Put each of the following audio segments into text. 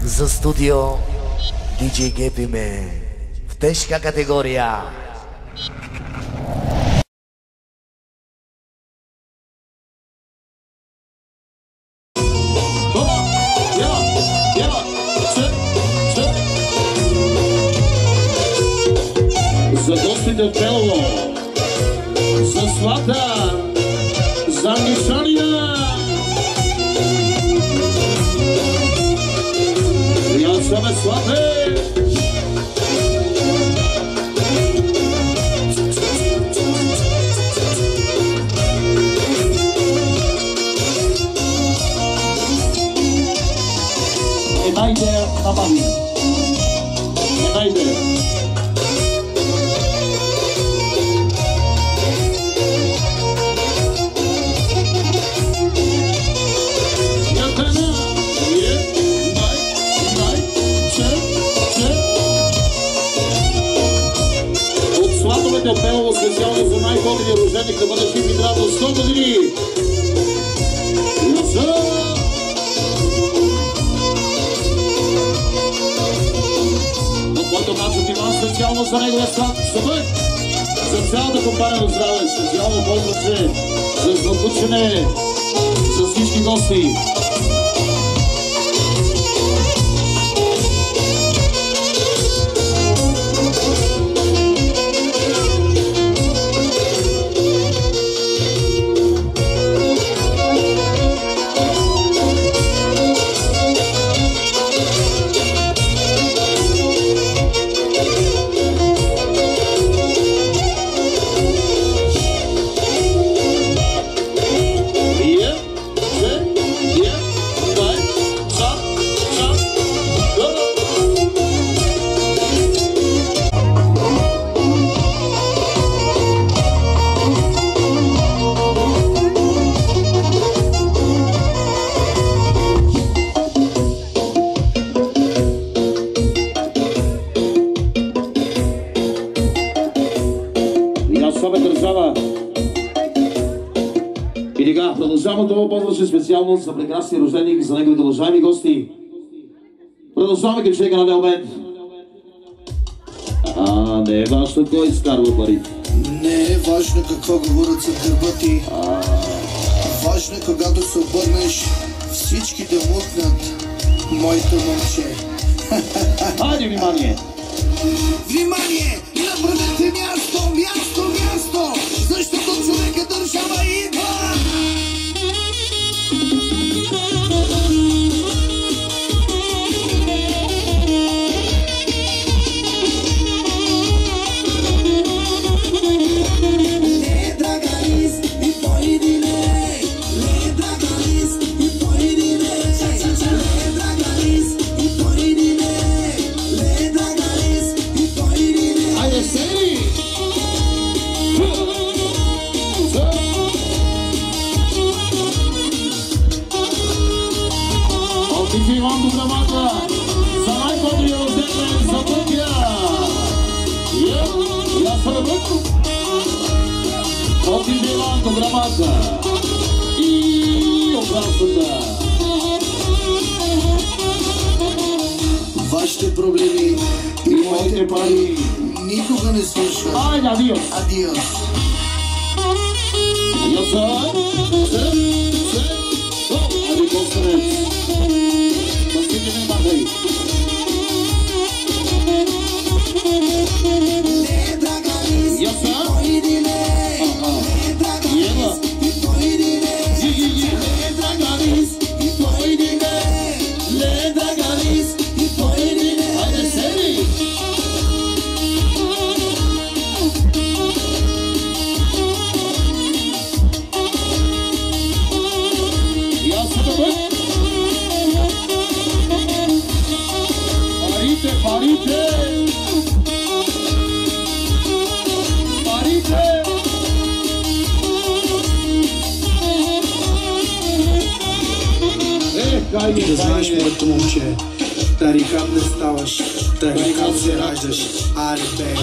За студио DJ Гепиме в тежка категория. За гостите от Белово, за Слата, за Англичанина. Приятстваме Слате! Една идея на мами. Една идея. От Белово специално за най-годния роженик да бъде жив и здрав до 100 години. От който нашът Иван специално за неговия сват събък. За цялата компания на здраве, специално ползват се за злоключене, за всички гости. Продължаваме това ползваше специално за прекрасни рожденик, за неговите уважаеми гости. Продължаваме към човека на Делмент. Не е важно кой изкарва парите. Не е важно какво говорят за гърба ти. Важно е когато се обърнеш всички да мукнат, моето момче. Хайде, внимание! Внимание! Направете място, място, място! Защото човека държава идва! Иван до грамата, за най-добрия рожден за Токия. Я се ръбък. От Иван до грамата. И обратната. Вашите проблеми и моите пари никога не свършват. Айде, адиос. Адиос. Йоса. Ади, Костанец. Да знаеш, моето момче, тарикат не ставаш, тарикат се раждаш. Аре, бе!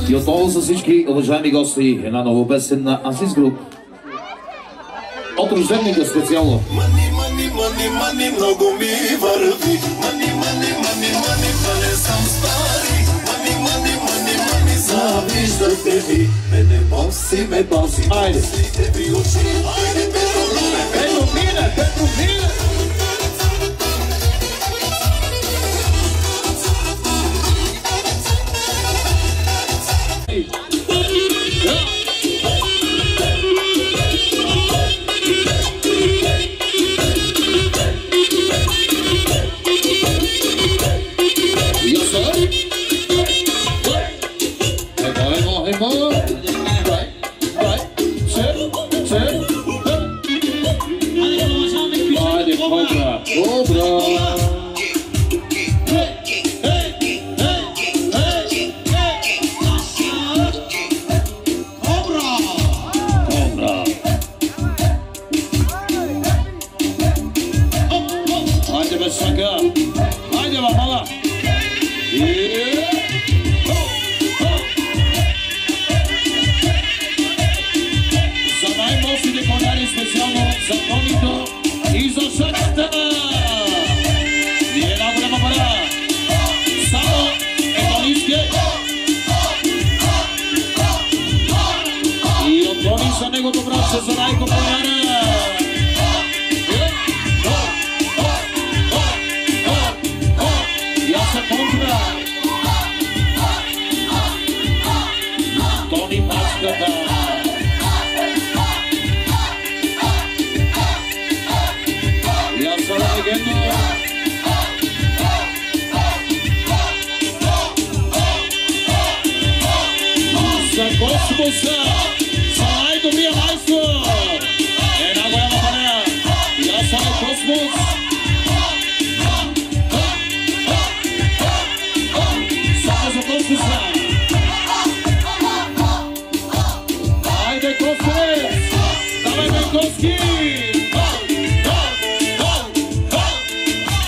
И отново с всички уважаеми гости, една нова песен на Азис Груп. От рожденника специално. Мани, много ми върви. Мани, пъле съм стари. Мани, завиждате ви. Мене боси, Айде. слите ви очи. Айде, Петро мине.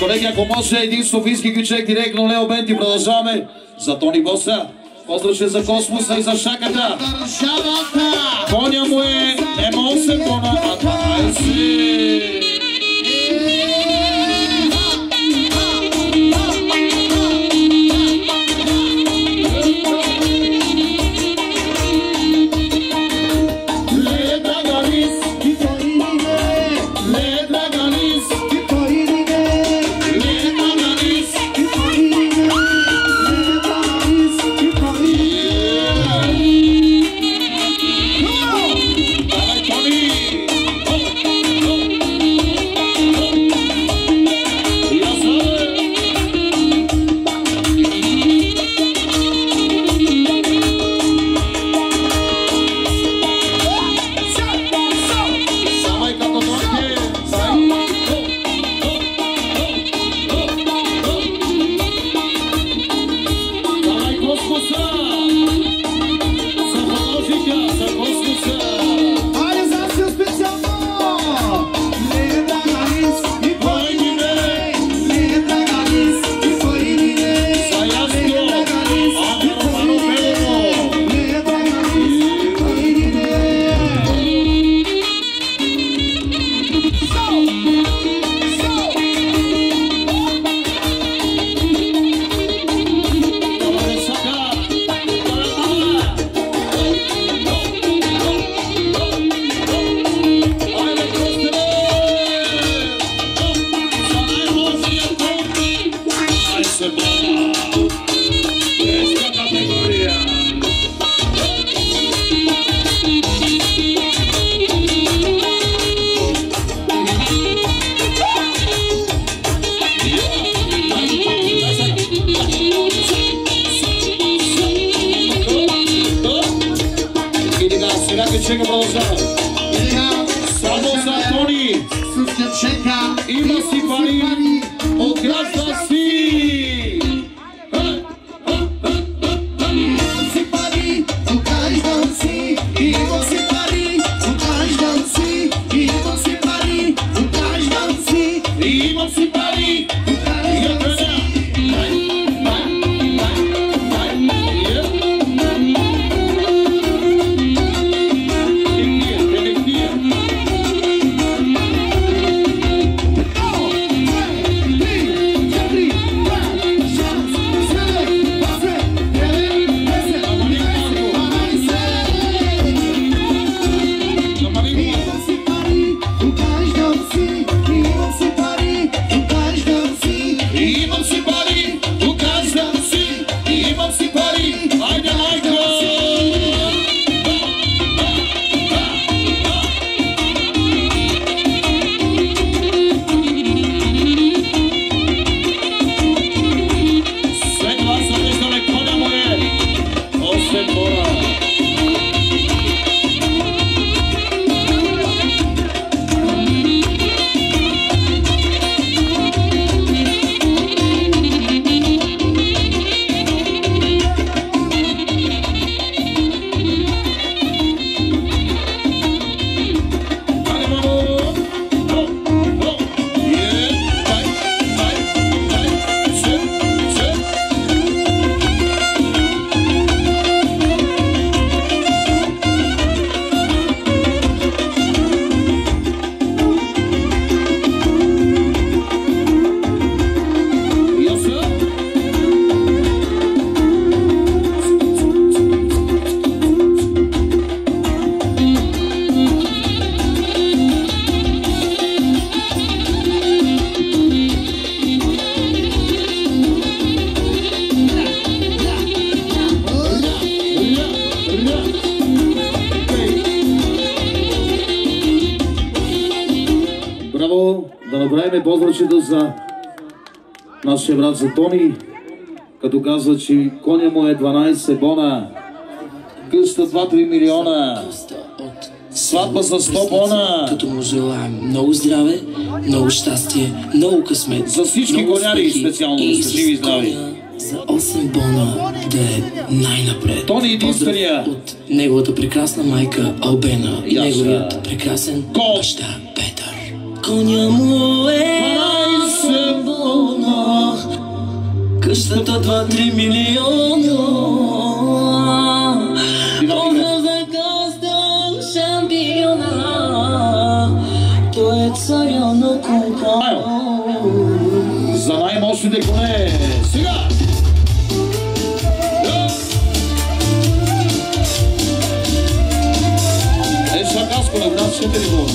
Колеги, ако може един софийски кючек директно Лео Бент и продължаваме за Тони Боса. Поздраше за Космоса и за Шаката. Коня му е не 8 тона, а 12. Come on! Сега качека продължава. Само за Тони. Има си пари от граждан си. Да направим поздравчета за нашия брат за Тони, като казва, че коня му е 12 бона, къща 2-3 милиона, сватба за 100 бона. Като му желаем много здраве, много щастие, много късмет. За всички коняри специално да сте живи и здрави. За 8 бона да е най-напред. Тони единствения. От неговата прекрасна майка Албена и неговият прекрасен баща Петър. Коня му е 8 бона, къщата 2-3 милиона. Бога за гостъл шампиона, той е царя на конка. За най-мощните коне. Сега! Шакаско на брат 4 бона.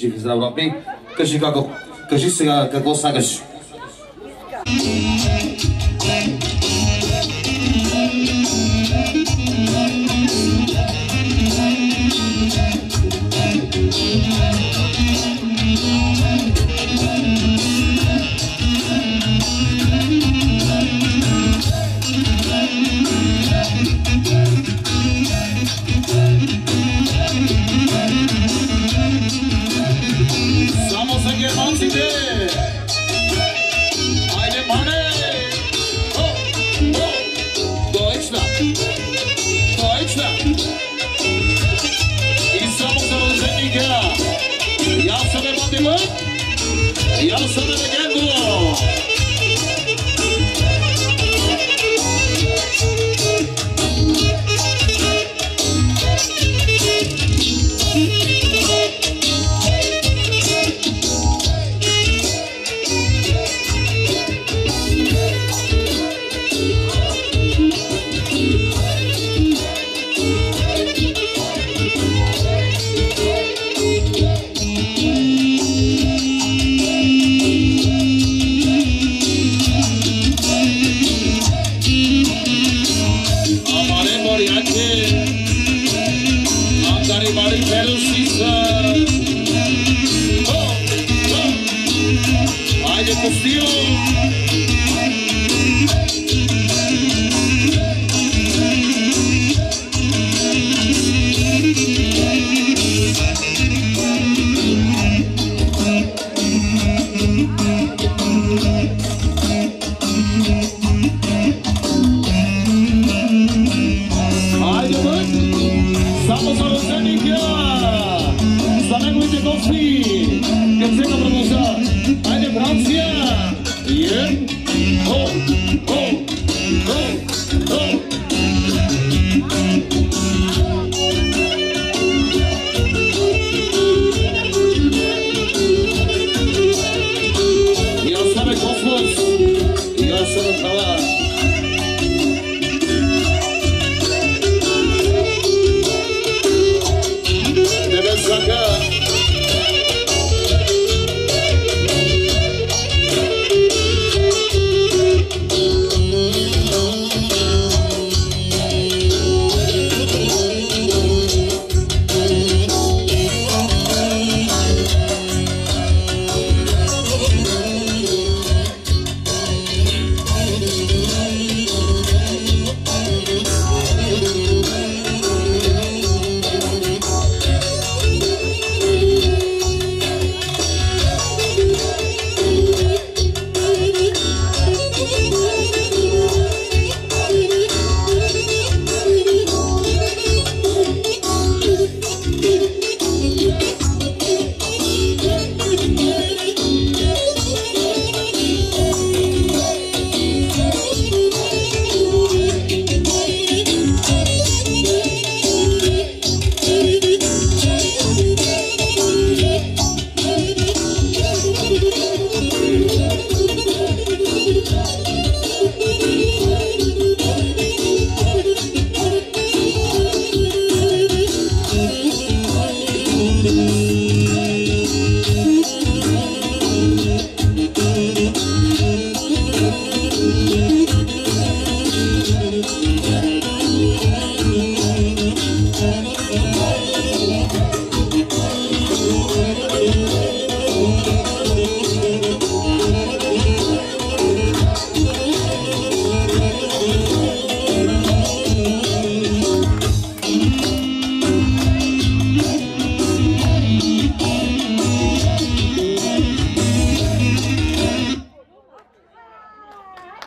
Жив и здрав, брат ми. Кажи сега какво сагаш. Само за германците! Айде, мане! Deutschland! Deutschland! И само за въоръжените! Я съм Ематима! Я съм легенда! Остил. Хайде, бе! Само за рожденика! За неговите гости! Кърцека продължава! Хайде, Франция! Ho! Ho! Ho! Ho! И остане Космос! И аз съм от това!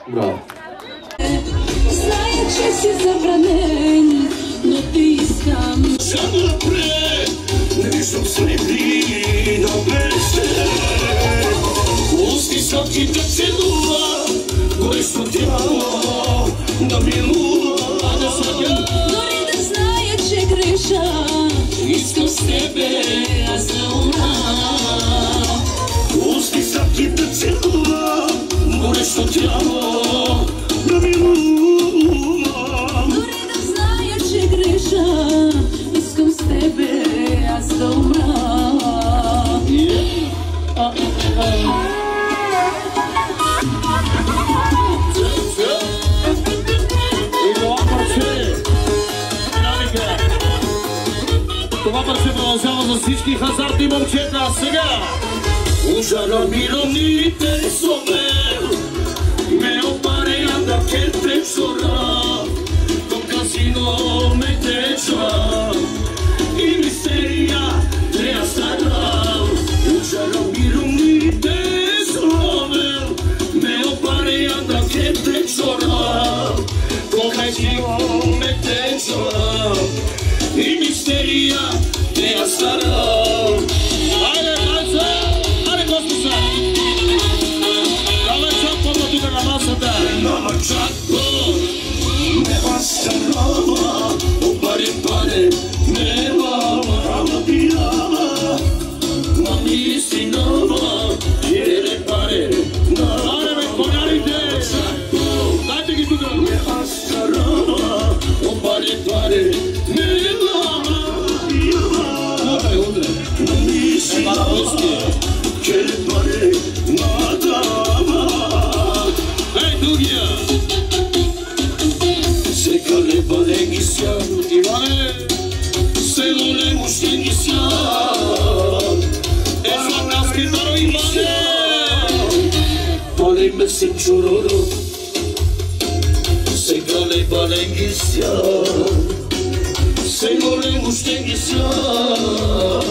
Браво. Зная, че си забранен, но ти искам. Само напред, не виждам следи на беше. Пусти сладки да целува, горещо тяло да милува. Дори да зная, че греша, искам с тебе аз да умра. Пусти сладки да целува, горещо тяло да милува. Дори да зная, че греша, искам с тебе аз да умра. Това парче продължава за всички хазартни момчета. Сега! Ужара мироните собер, me opareanda che te sorra, con casino me te c'ha, i misteria te astarra. Ujara mirunite sobel, me opareanda che te sorra, con casino me te c'ha, i misteria te astarra. Хайде, Майца! Хайде, Космоса! Давай чапката тук на масата! Mama Chaco, me vas a robar, o pare, me Риме се чороро, сега не баленги сян, сега не мущенги сян,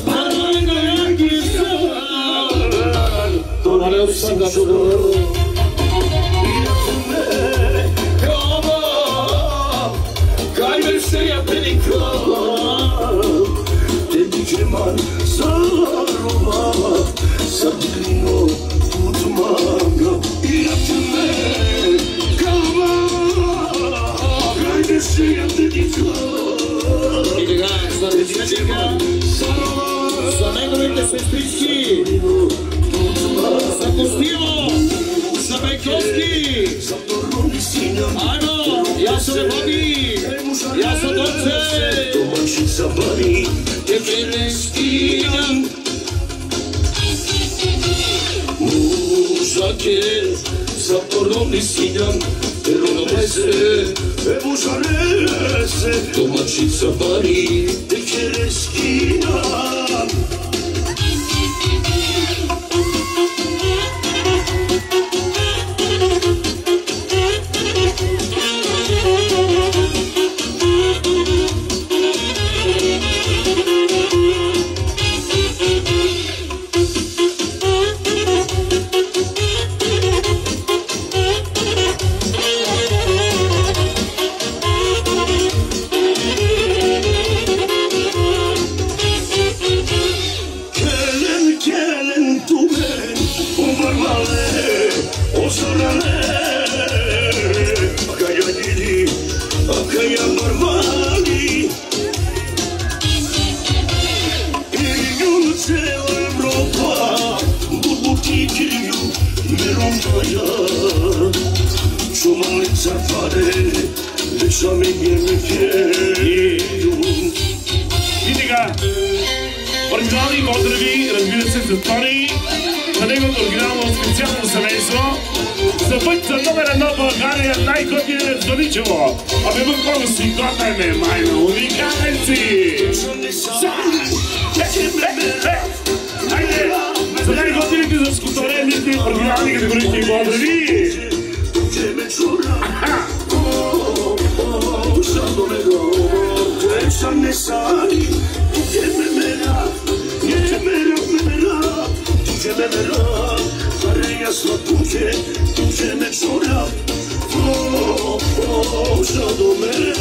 баленги сян, то не сега чороро. Man saroma sabrino tutmanga yaptığımı kalma kardeşi yaptıkça За неговите сестрички, за Костиво, за Бейковски, айно, я се Боби, я се Донце, domaći zabani тебе скинам, mužake za porovni sinjam Eronese, mužarese domaći zabani tekere skinam. И така, оригинални поздрави, разбира се, за Тони, за неговото оригинално специално семейство, за път за номер 1 България, най-готиният Зоничево. Абе бък много си готвеме, майна, уникален си! Хайде, за най-готините за скуторените оригинални категорични поздрави! Ne sari, gitme merak, gitme merak, araya slatuke, gitme çorak, şado merak.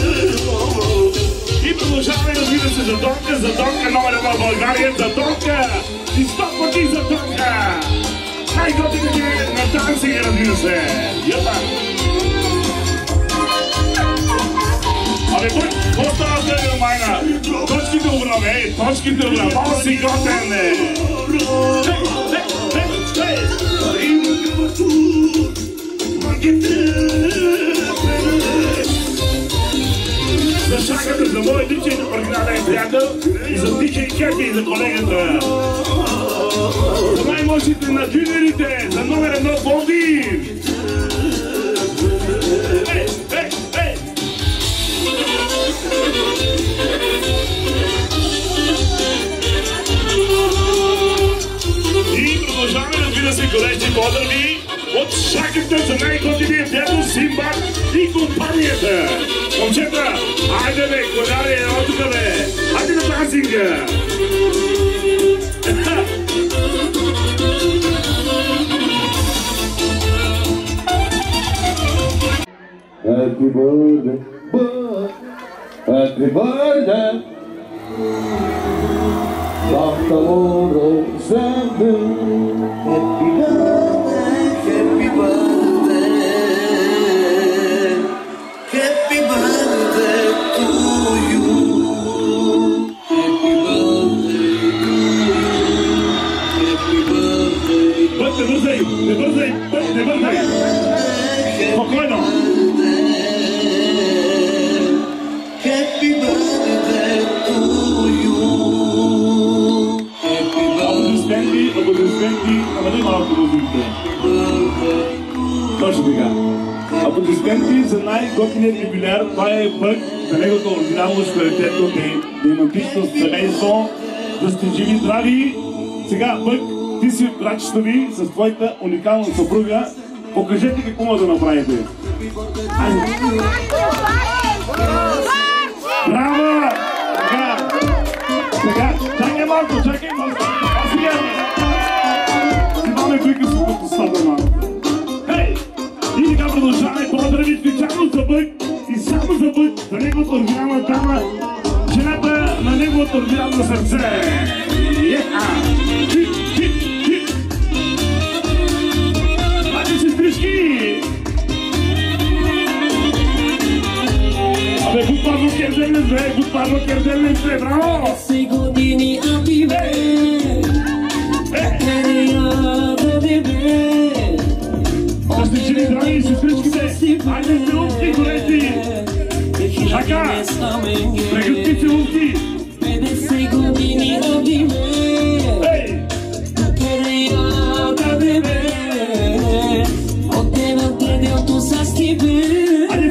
И продължаваме, разбира се, за Донка, номер 1 България, за Донка, и 100 пъти за Донка. Най-готините на танци, разбира се. Йота! Абе, какво става с тебе, майна? Точките обраме, точките обраме, мало си готен, не! За шаката, за моят личен оригинален приятел и за DJ Кеки и за колегата. За най-мощните на джуниорите, за номер 1 Пловдив! И продължаваме, разбира се, горещи поздрави от шаката за най-готиния приятел Симбат и компанията. Момчета, айде бе, кодаре, от тук бе, айде на танцинга! Happy birthday, happy birthday. Santa Moro Santa. Happy birthday to you. Happy birthday. Бъдте бързай, не бързай, не бързай. Спокойно. Happy birthday to you. Аплодисменти, намали малко музиката. Точно така. Аплодисменти за най-готиният юбиляр. Това е Бък, за неговото оригинално шквалитетно драматично семейство. Да сте живи, здрави. Сега Бък, ти си братчета с твоята уникална съпруга. Покажете какво може да направите. Браво! Сега, чакай малко. Аз си даме приказка като стада малко. Хей! И така продължаваме поздрави специално за Бък и само за Бък, за неговата оригинална дама, жената на неговото оригинално сърце. Млади сестрички! Абе, буквално керзелен бе, браво! Sei godini a viver, da beber. Сестрички, драги сестричките, айде целувки, колети! Така, прегръдки целувки! Sei godini a viver, da beber. Отдевате делто с тебе. Айде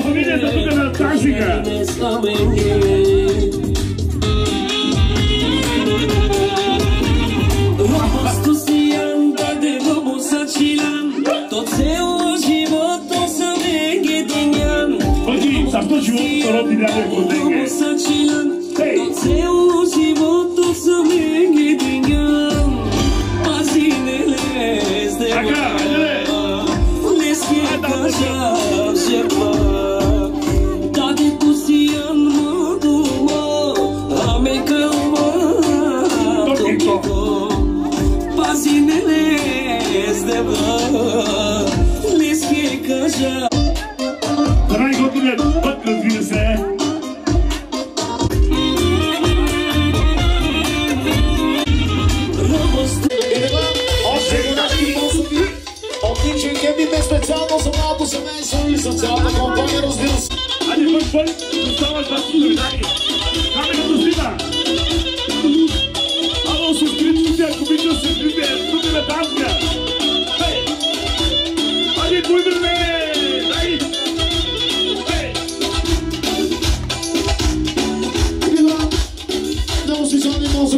фамилията тук на танцика! Robusto si anda de lobo sachilan, to celo životo sa vegetinjan. Пъти, защо живото роди дядо Коденге? Sachilan, to celo životo sa vegetinjan. Pazineles de Така, айде! Leske kaja žerpa. Dade tu si an moduma, ame kalma. Топкинко! Pazineles de Leske kaja. За най-готовият път, разбира се! Още годашки консуми от DJ Gaby специално за малко семейство и за цялата компания, разбира се. Айде път, оставаш да си държани! Каме като снима! Ало, сестричките, ако обича сестрите, тук е на танцка! Айде, пойдем!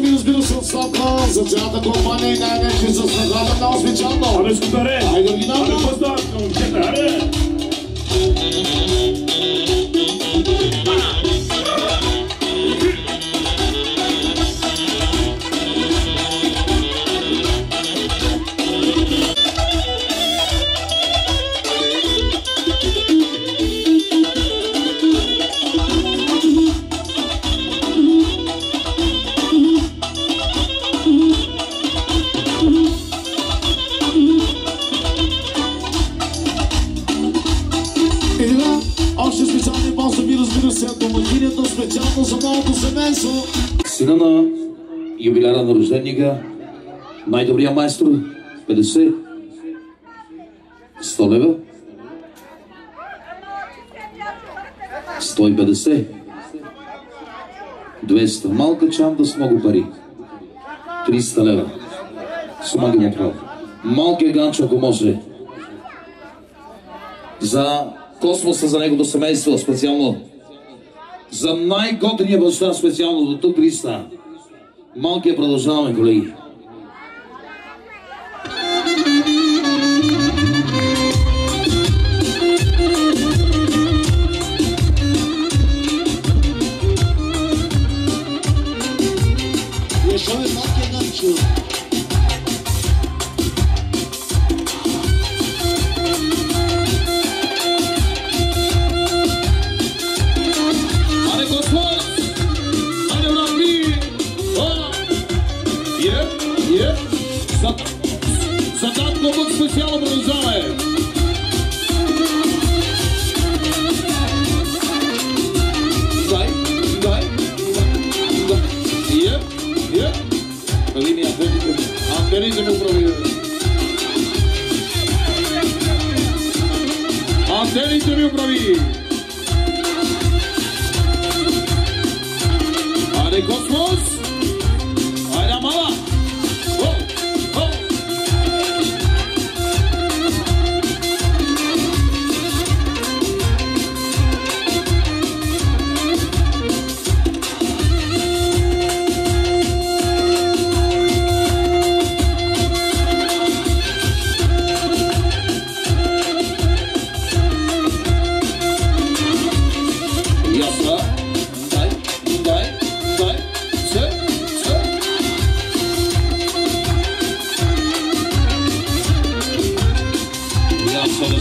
Разбира се, отстъпва за цялата компания и най-вече за награда на специално. Абе, скутаре! Айде, оригинално! Абе, поста, момчета, аре! Още специални поздрави, разбира се, домакинята специално за новото семейство. Сина на юбиляра на рожденника, най-добрия майстор, 50, 100 лева, 150, 200, малка чанта с много пари, 300 лева, сума ги направо. Малкия ганчо, ако може, за Космоса, за негото семейство, специално. За най-готиния баща, специално до тук 300. Малкия продължаваме, колеги. Решаваме малкия ганчо. За татко Бък специално продължаваме. Дай. Прави ми антените му прави. Антените ми прави. Айде, Космос! Айде, мала!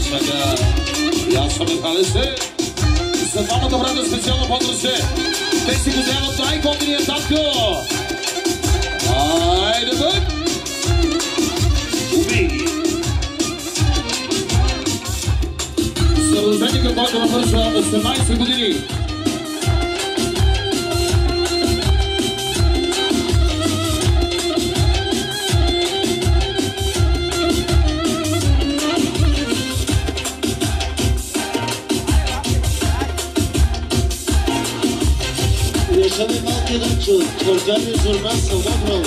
Сега, ясно Михале се. За двамата брата специално поздрав се. Те си го вземат най-готиния татко. Айде бък! Уби! Съвършеника, който навършва 18 години. Решаме малки ръчо, твърдяни журна съм набрал.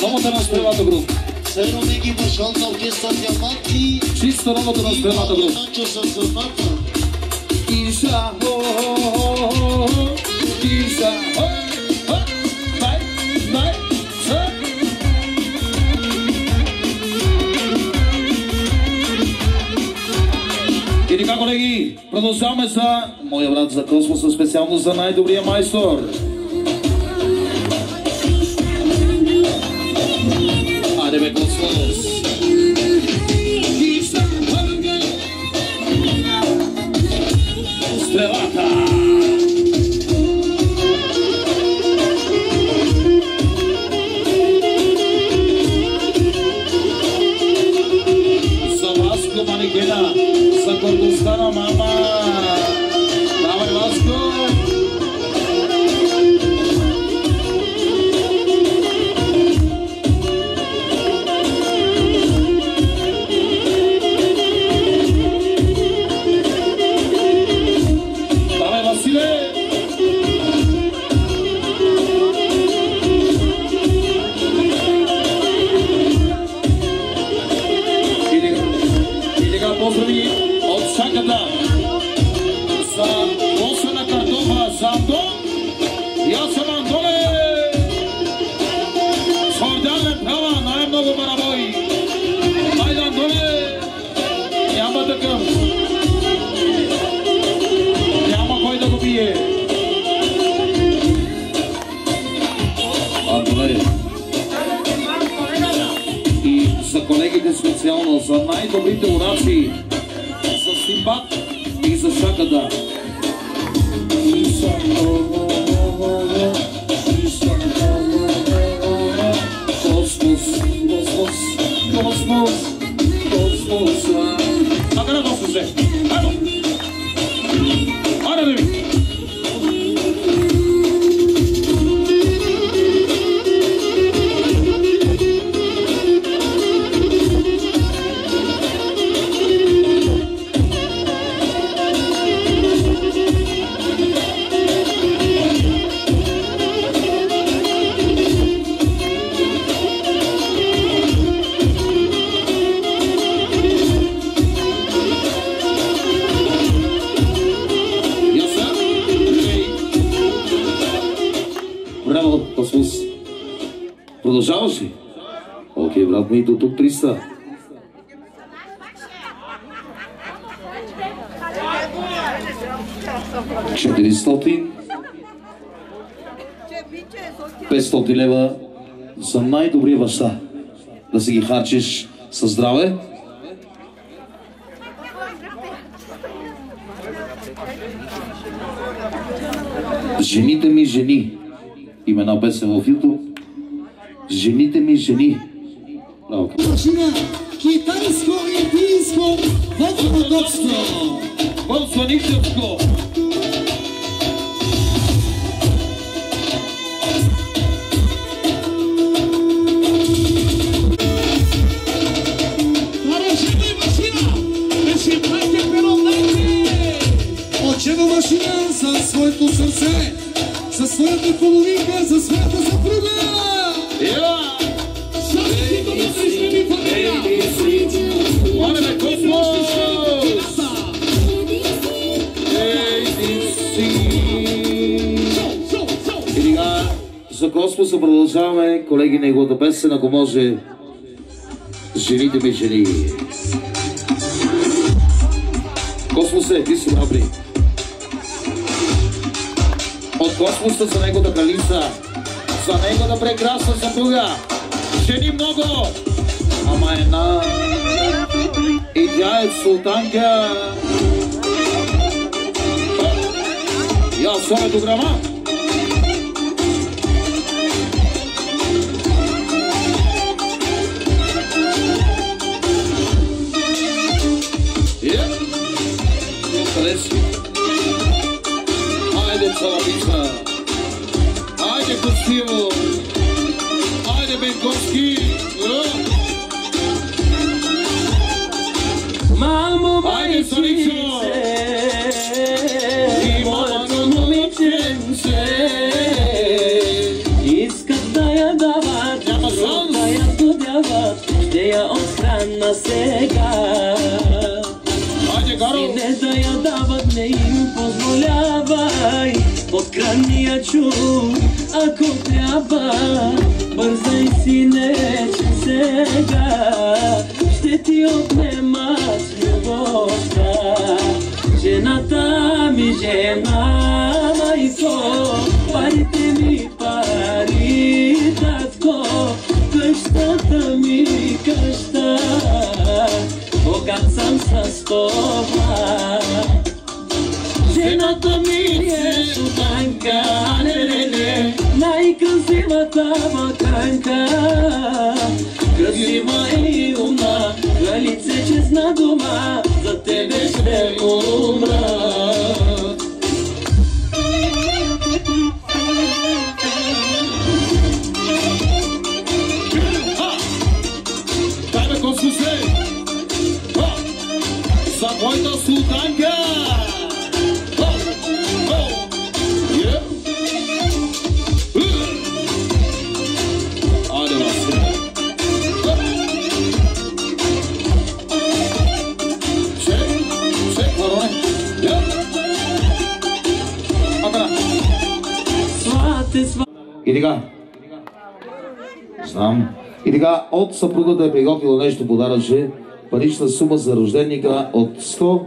Новата на стрелата груп. Сено Меги Маршал на оркестър Диаманти. Чисто новата на стрелата груп. Начо с зърната. Иша, Иша, дай, И така, колеги, продължаваме за моя брат за Космоса, специално за най-добрия майстор. Айде бе, Космос! Стрелата! За Васко манекена, за гордостта на мама! Давай, Васко! Поздрави от шаката за коса на картофа за Антон. И аз съм Антоне. Сордяне права, най-много барабой. Айде, Антоне. Няма такъв. Няма кой да го бие. Антоне. И за колегите специално, за най-добрите ураци, за Симбат и за шаката. Космос, космос, космос, космос. А къде космос е? Ето! Айде да ви! Продължаваш ли? Окей, брат ми, до тук 300. 400, 500 лева за най-добрия баща. Да си ги харчиш със здраве. Жените ми жени. Има една песен в YouTube. Жените ми жени. Браво. Машина, китайско и индийско, по-ортодоксно. По-сланичевско. Очева машина за своето сърце, за своята половинка, за своята съпруга! Щастието да преживи familia! Оле, Космос! И сега за Космоса продължаваме, колеги, неговата песен, ако може, жените ми жени. Космосе, ти си добри. От Космоса за неговата кралица, за неговата прекрасна съпруга. Жени много, ама една и тя е султанка. Я своя програма. Къде си? Айде Цалапица, айде Костиво, айде Бенковски. Мамо, айде Соничо и мамано момиченце. Искат да я дават, няма шанс. да я додяват, ще я отхрана сега. Айде Гаро, И не да я дават, не им позволявай. Подкрани я чуй, ако трябва. Бързай, синече, сега ще ти отнемат любовта. Жената ми жена, майко, парите ми пари, татко, къщата ми къща. Богат съм с това. Жената ми е султанка, най-красивата балканка. Красива и умна, кралице, честна дума, за тебе ще умра. дай бе Космосе, за моята султанка. Айде Васе. Чек, вороне. И така. Знам. И така, от съпругата е приготвила нещо подаръче. Парична сума за рожденика от 100,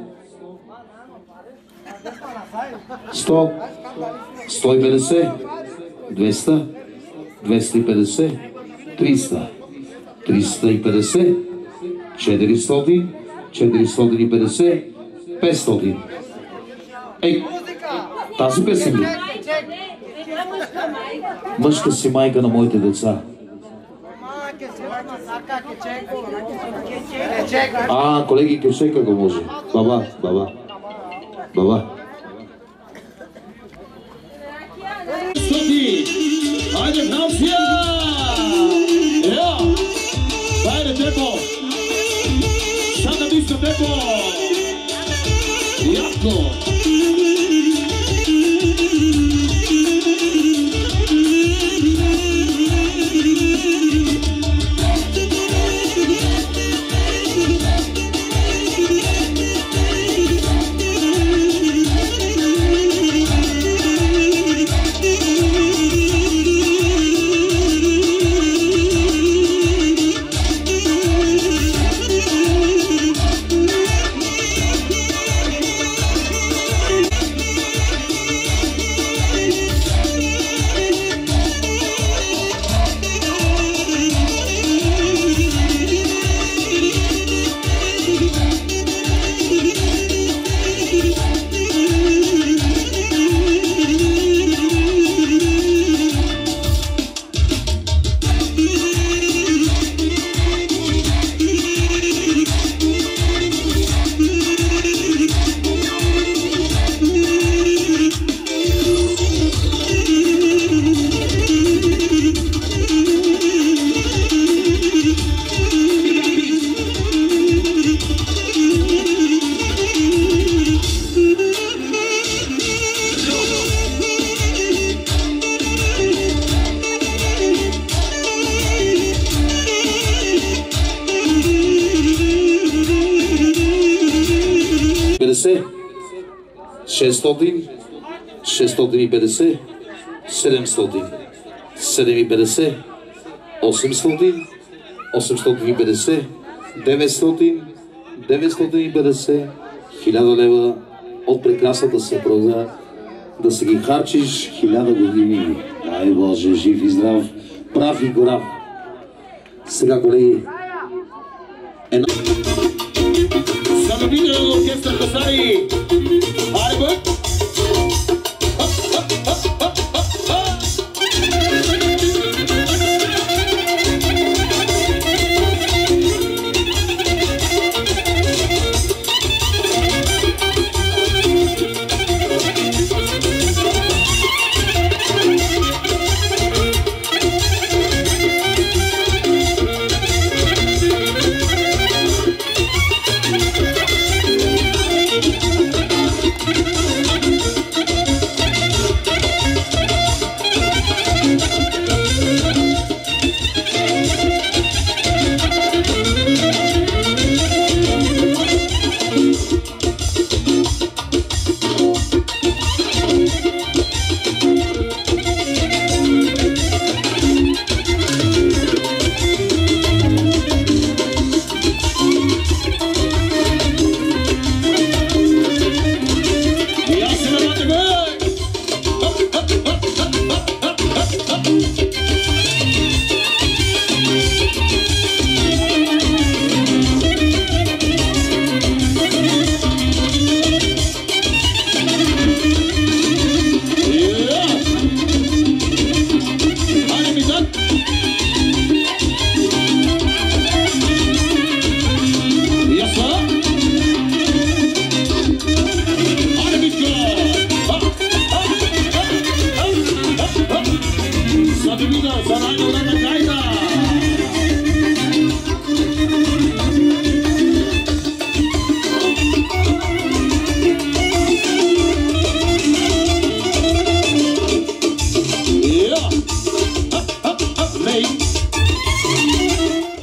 150, 200, 250, 300, 350, 400, 450, 500. Ей, тази песен ли? Мъжка си майка на моите деца. Колеги, кешека го може. Баба. Айде в Науция! Айде Депо! Sada disco Депо! Ясно! 650, 600, 650, 700, 750, 800, 850, 900, 950, 1000 лева от прекрасната съпруга, да се ги харчиш 1000 години. Ай Боже, жив и здрав, прав и горав. Сега, колеги, за любителя на оркестър Косари, айде бъд!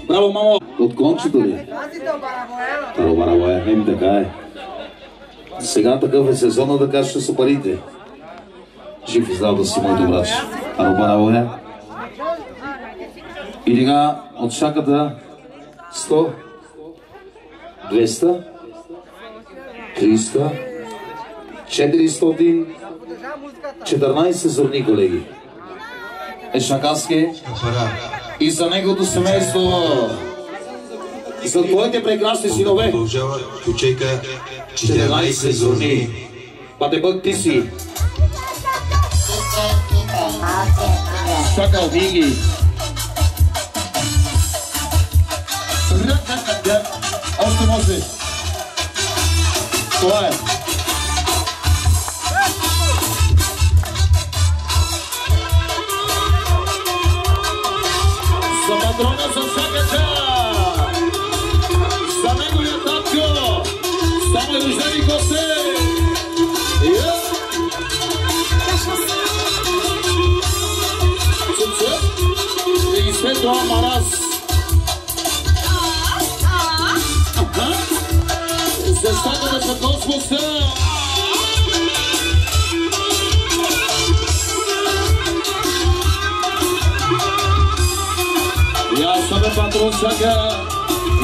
Браво, мамо! От кончето ли? Таро барабоя, еми така е. Сега такъв е сезона да кажа, ще са парите. Жив и здрав да си, моите брачи. Таро барабоя. И сега от шаката 100, 200, 300, 400, 14 зърни, колеги. Е шакаски. И за неговото семейство, за твоите прекрасни синове, 14 зърни. Патебък ти си. Шакал виги. Още може. Това е. За патрона за шаката. За неговия татко. Само рождени гости. И след това Мараз. За шаката за космоса. Я съм патрон шака.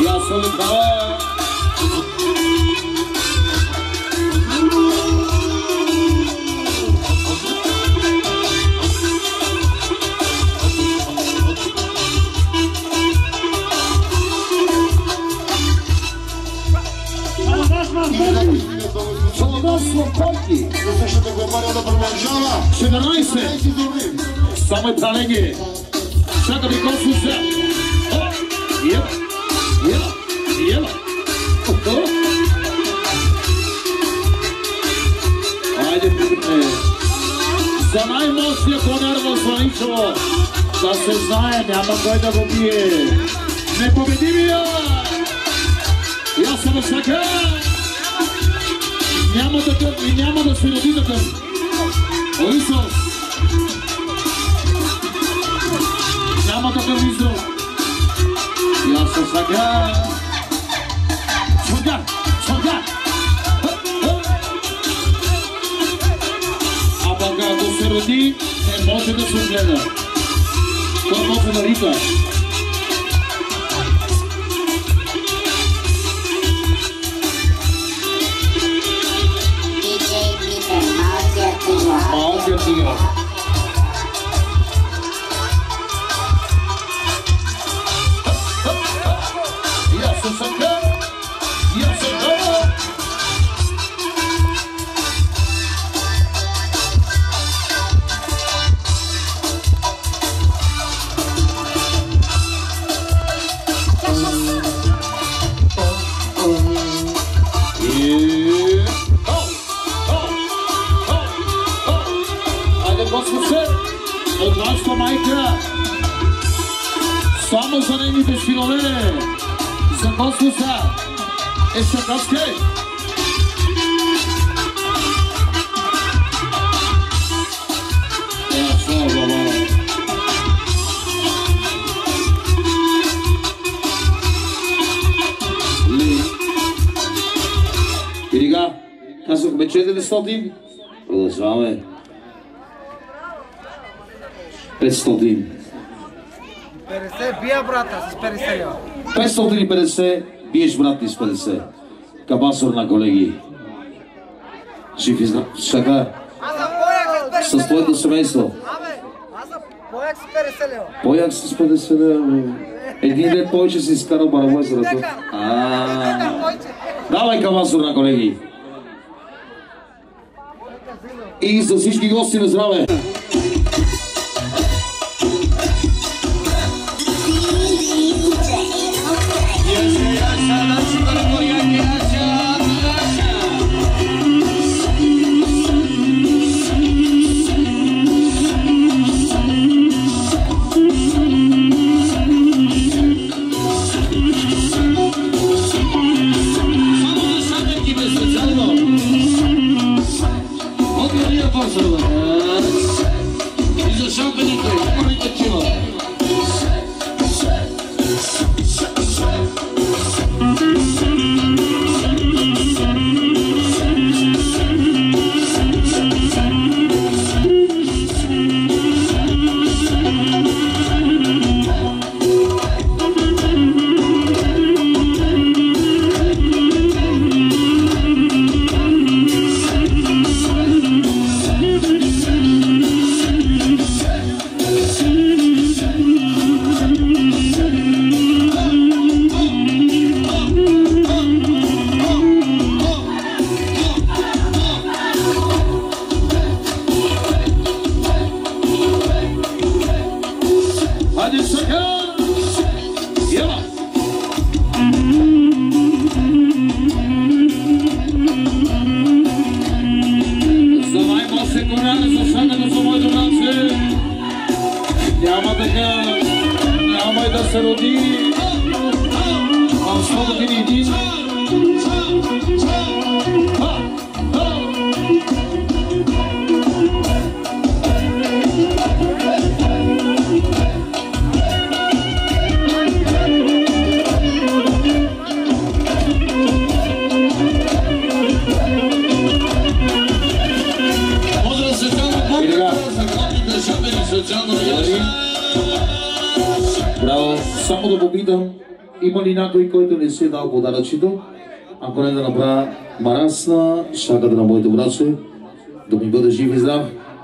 Я съм кава. Слопойки. Същата компания да продължава. 14. Само е праленги. Чака ми космоса. Ела. Ела. Ела. Айде, припитне. За най-мощния коняр в Звъничево. Да се знае, няма кой да го бие. Непобедимия. И аз съм шака. Няма такъв и няма да се роди такъв. Орисос. Няма такъв изрод. И аз съм шака. Шака. Шака. роди, не може да се гледа. Той може да рика. Малкият тигър. От вашата майка, само за нейните синове, за Космоса, Шаковски. И сега, казахме 400, продължаваме. 500. 50 бия брата с 50 лева. 550 биеш брат ти с 50. Кабасор на колеги. Жив и здрав. Шака. С твоето семейство. Аз съм пояк с 50 лева. Пояк с 50 лева. Един ден повече си изкарал барабой за ръка. Давай кабасор на колеги. И за всички гости на здраве. Браво, само да попитам, има ли някой, който не си е дал подаръчето? Ако не да направя марасна, шагата на моите братче, да ми бъде жив и здрав.